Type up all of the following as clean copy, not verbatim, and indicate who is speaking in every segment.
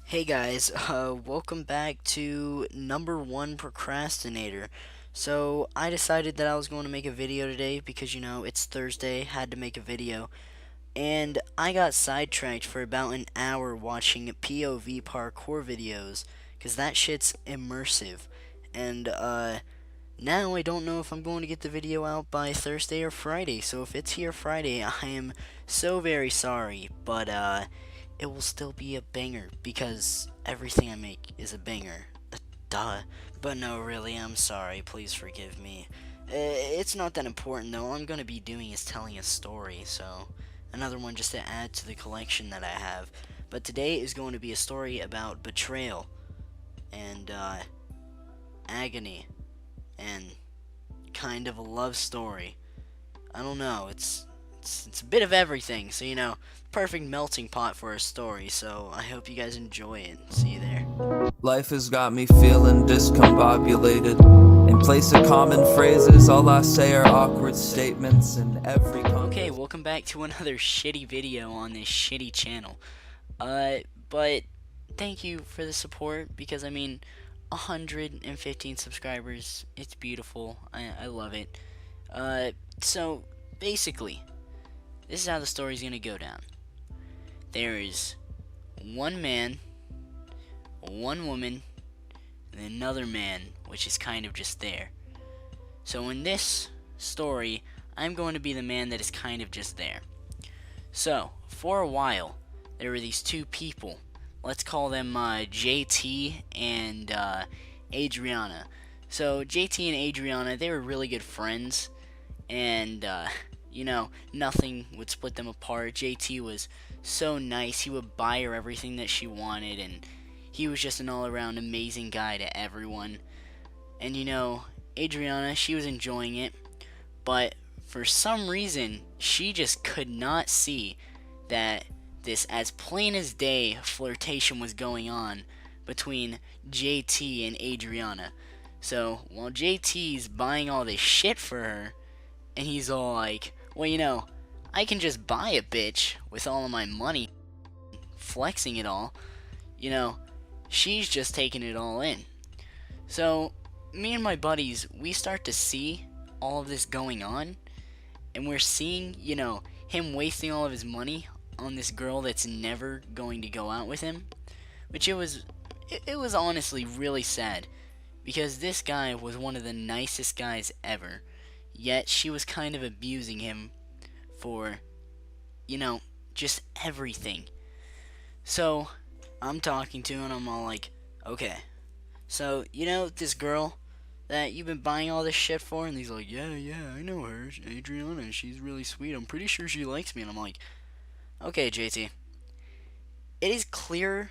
Speaker 1: Hey guys, welcome back to number one procrastinator. So I decided that I was going to make a video today because it's Thursday, had to make a video, and I got sidetracked for about an hour watching POV parkour videos because that shit's immersive. And now I don't know if I'm going to get the video out by Thursday or Friday. So if it's here Friday, I am so very sorry, but it will still be a banger because everything I make is a banger. Duh. But no, really, I'm sorry. Please forgive me. It's not that important though. All I'm gonna be doing is telling a story, so another one just to add to the collection that I have. But today is going to be a story about betrayal and agony and kind of a love story. I don't know. It's a bit of everything. So perfect melting pot for a story. So I hope you guys enjoy it. See you there.
Speaker 2: Life has got me feeling discombobulated. In place of common phrases, all I say are awkward statements in every
Speaker 1: Okay,
Speaker 2: conversation.
Speaker 1: welcome back to another shitty video on this shitty channel. But thank you for the support because 115 subscribers. It's beautiful. I love it. So basically, this is how the story's gonna go down. There is one man, one woman, and another man, which is kind of just there. So in this story, I'm going to be the man that is kind of just there. So, for a while, there were these two people. Let's call them JT and Adriana. So, JT and Adriana, they were really good friends, and nothing would split them apart. JT was so nice. He would buy her everything that she wanted, and he was just an all-around amazing guy to everyone. And Adriana, she was enjoying it, but for some reason, she just could not see that this as plain as day flirtation was going on between JT and Adriana. So while JT's buying all this shit for her, and he's all like, well, I can just buy a bitch with all of my money, flexing it all, you know, she's just taking it all in. So, me and my buddies, we start to see all of this going on, and we're seeing, him wasting all of his money on this girl that's never going to go out with him, which it was honestly really sad because this guy was one of the nicest guys ever, yet she was kind of abusing him for, you know, just everything. So, I'm talking to him and I'm all like, okay, so, this girl that you've been buying all this shit for? And he's like, yeah, yeah, I know her. Adriana, she's really sweet. I'm pretty sure she likes me. And I'm like, okay, JT. It is clearer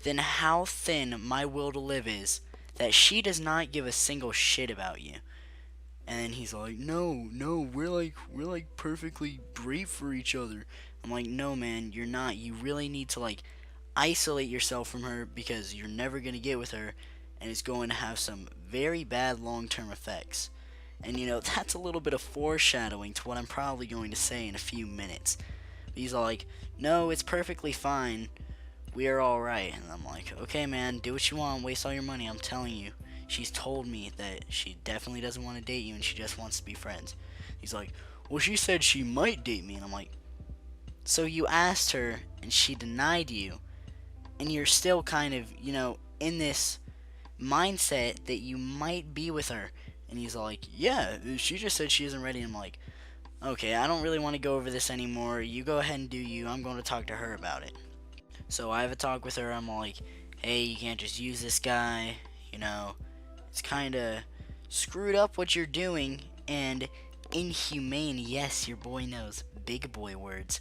Speaker 1: than how thin my will to live is that she does not give a single shit about you. And then he's like, no, no, we're like perfectly great for each other. I'm like, no, man, you're not. You really need to isolate yourself from her because you're never gonna get with her, and it's going to have some very bad long-term effects. And that's a little bit of foreshadowing to what I'm probably going to say in a few minutes. But he's all like, no, it's perfectly fine. We are alright. And I'm like, okay, man, do what you want. Waste all your money. I'm telling you. She's told me that she definitely doesn't want to date you and she just wants to be friends. He's like, well, she said she might date me. And I'm like, so you asked her and she denied you. And you're still kind of, in this mindset that you might be with her. And he's like, yeah, she just said she isn't ready. I'm like, okay, I don't really want to go over this anymore. You go ahead and do you. I'm going to talk to her about it. So I have a talk with her. I'm like, hey, you can't just use this guy. It's kind of screwed up what you're doing and inhumane. Yes, your boy knows big boy words.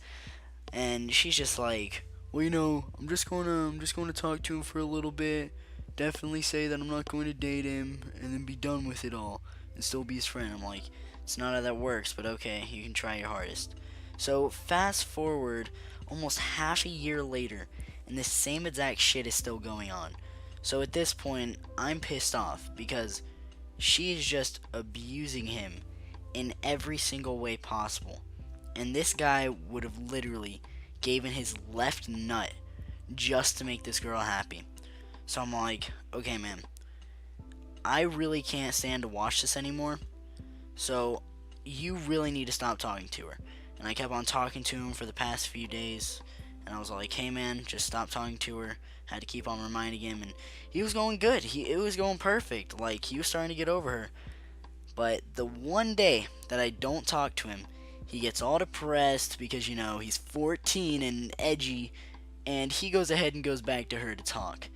Speaker 1: And she's just like, well, I'm just gonna talk to him for a little bit. Definitely say that I'm not going to date him, and then be done with it all, and still be his friend. I'm like, it's not how that works, but okay, you can try your hardest. So fast forward almost half a year later, and this same exact shit is still going on. So at this point, I'm pissed off because she is just abusing him in every single way possible. And this guy would have literally given his left nut just to make this girl happy. So I'm like, okay, man, I really can't stand to watch this anymore. So you really need to stop talking to her. And I kept on talking to him for the past few days. And I was like, hey, man, just stop talking to her. Had to keep on reminding him. And he was going good. It was going perfect. Like, he was starting to get over her. But the one day that I don't talk to him, he gets all depressed because, he's 14 and edgy, and he goes ahead and goes back to her to talk.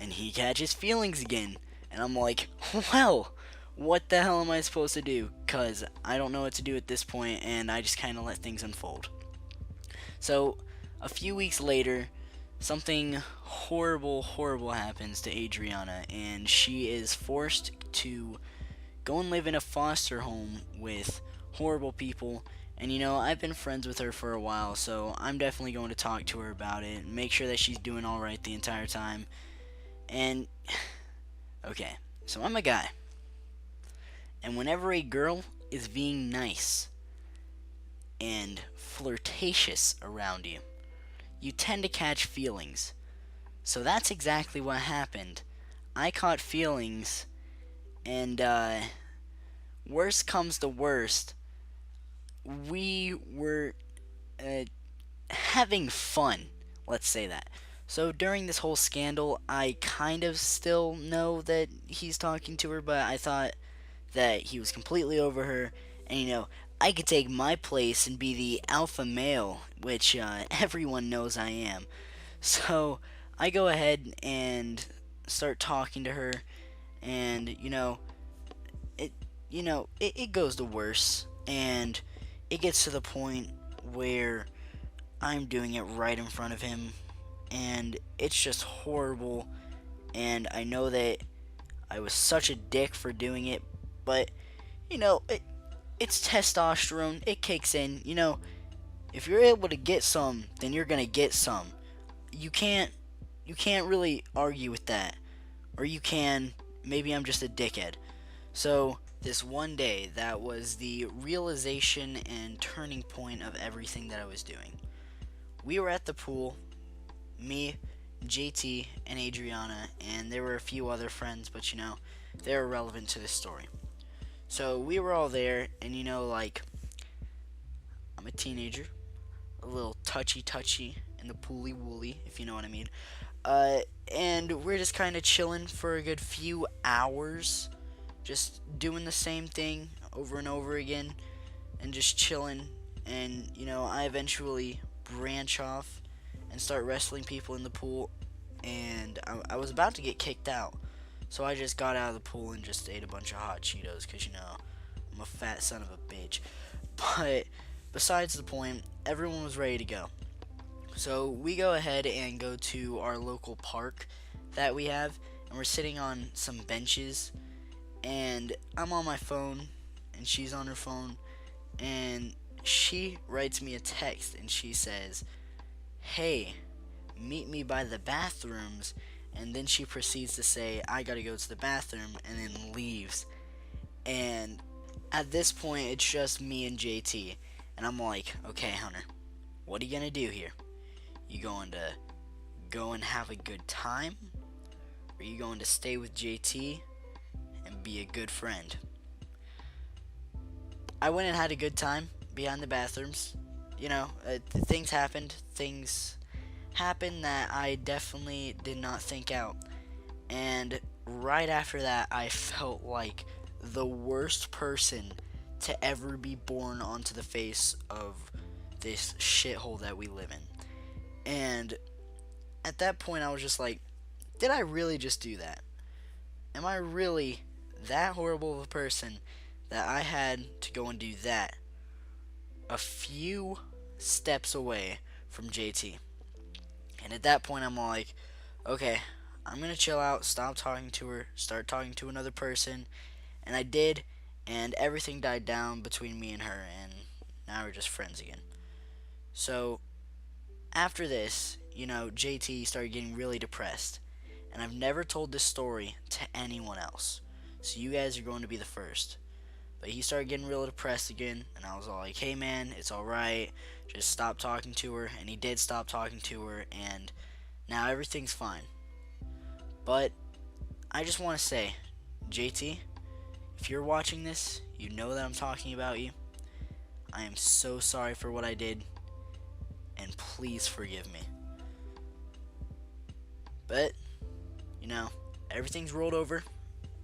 Speaker 1: And he catches feelings again. And I'm like, well, what the hell am I supposed to do? Because I don't know what to do at this point, and I just kind of let things unfold. So, a few weeks later, something horrible, horrible happens to Adriana, and she is forced to go and live in a foster home with horrible people. And I've been friends with her for a while, so I'm definitely going to talk to her about it and make sure that she's doing alright the entire time. And, okay, so I'm a guy. And whenever a girl is being nice and flirtatious around you, you tend to catch feelings. So that's exactly what happened. I caught feelings, and, worst comes to worst, we were having fun. Let's say that. So during this whole scandal, I kind of still know that he's talking to her, but I thought that he was completely over her, and I could take my place and be the alpha male, which everyone knows I am. So I go ahead and start talking to her, and it it goes to worse, and it gets to the point where I'm doing it right in front of him, and it's just horrible. And I know that I was such a dick for doing it, but it's testosterone. It kicks in. If you're able to get some, then you're gonna get some. You can't really argue with that, or you can. Maybe I'm just a dickhead. So this one day, that was the realization and turning point of everything that I was doing. We were at the pool, me, JT, and Adriana, and there were a few other friends, but they're irrelevant to this story. So we were all there, and like, I'm a teenager, a little touchy in the pooly woolly, if you know what I mean. And we're just kind of chilling for a good few hours, just doing the same thing over and over again, and just chilling. And I eventually branch off and start wrestling people in the pool, and I was about to get kicked out. So I just got out of the pool and just ate a bunch of hot Cheetos because, I'm a fat son of a bitch. But besides the point, everyone was ready to go. So we go ahead and go to our local park that we have, and we're sitting on some benches, and I'm on my phone, and she's on her phone, and she writes me a text, and she says, hey, meet me by the bathrooms. And then she proceeds to say, I gotta go to the bathroom, and then leaves. And at this point, it's just me and JT. And I'm like, okay, Hunter, what are you gonna do here? You going to go and have a good time? Or are you going to stay with JT and be a good friend? I went and had a good time behind the bathrooms. Things happened. Things happened that I definitely did not think out. And right after that, I felt like the worst person to ever be born onto the face of this shithole that we live in. And at that point, I was just like, did I really just do that? Am I really that horrible of a person that I had to go and do that a few steps away from JT? And at that point, I'm like, okay, I'm going to chill out, stop talking to her, start talking to another person. And I did, and everything died down between me and her, and now we're just friends again. So, after this, JT started getting really depressed. And I've never told this story to anyone else. So you guys are going to be the first. But he started getting real depressed again, and I was all like, hey man, it's alright, just stop talking to her. And he did stop talking to her, and Now everything's fine. But I just want to say, JT, if you're watching this, you know that I'm talking about you. I am so sorry for what I did, and please forgive me. But, you know, everything's rolled over,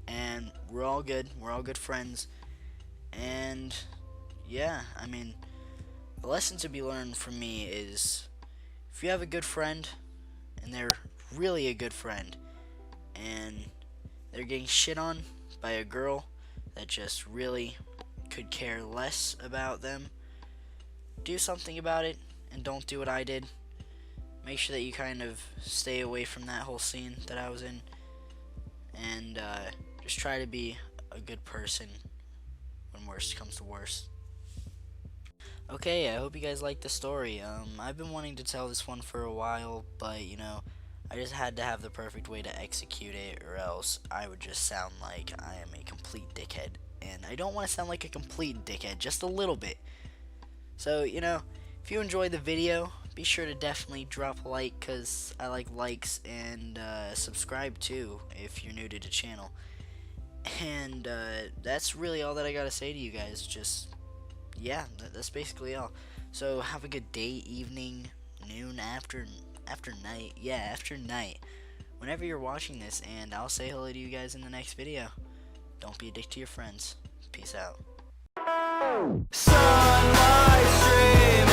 Speaker 1: and we're all good. We're all good friends. And, yeah, I mean, the lesson to be learned from me is, if you have a good friend, and they're really a good friend, and they're getting shit on by a girl that just really could care less about them, do something about it, and don't do what I did. Make sure that you kind of stay away from that whole scene that I was in, and just try to be a good person when worst comes to worst. Okay, I hope you guys liked the story. I've been wanting to tell this one for a while, but you know, I just had to have the perfect way to execute it, or else I would just sound like I am a complete dickhead. And I don't want to sound like a complete dickhead, just a little bit. So, you know, if you enjoyed the video, be sure to definitely drop a like, because I like likes, and subscribe too if you're new to the channel. And that's really all that I gotta say to you guys. Just, yeah, that's basically all. So have a good day, evening, noon, after night. Yeah, after night. Whenever you're watching this, and I'll say hello to you guys in the next video. Don't be a dick to your friends. Peace out.
Speaker 2: Sunlight stream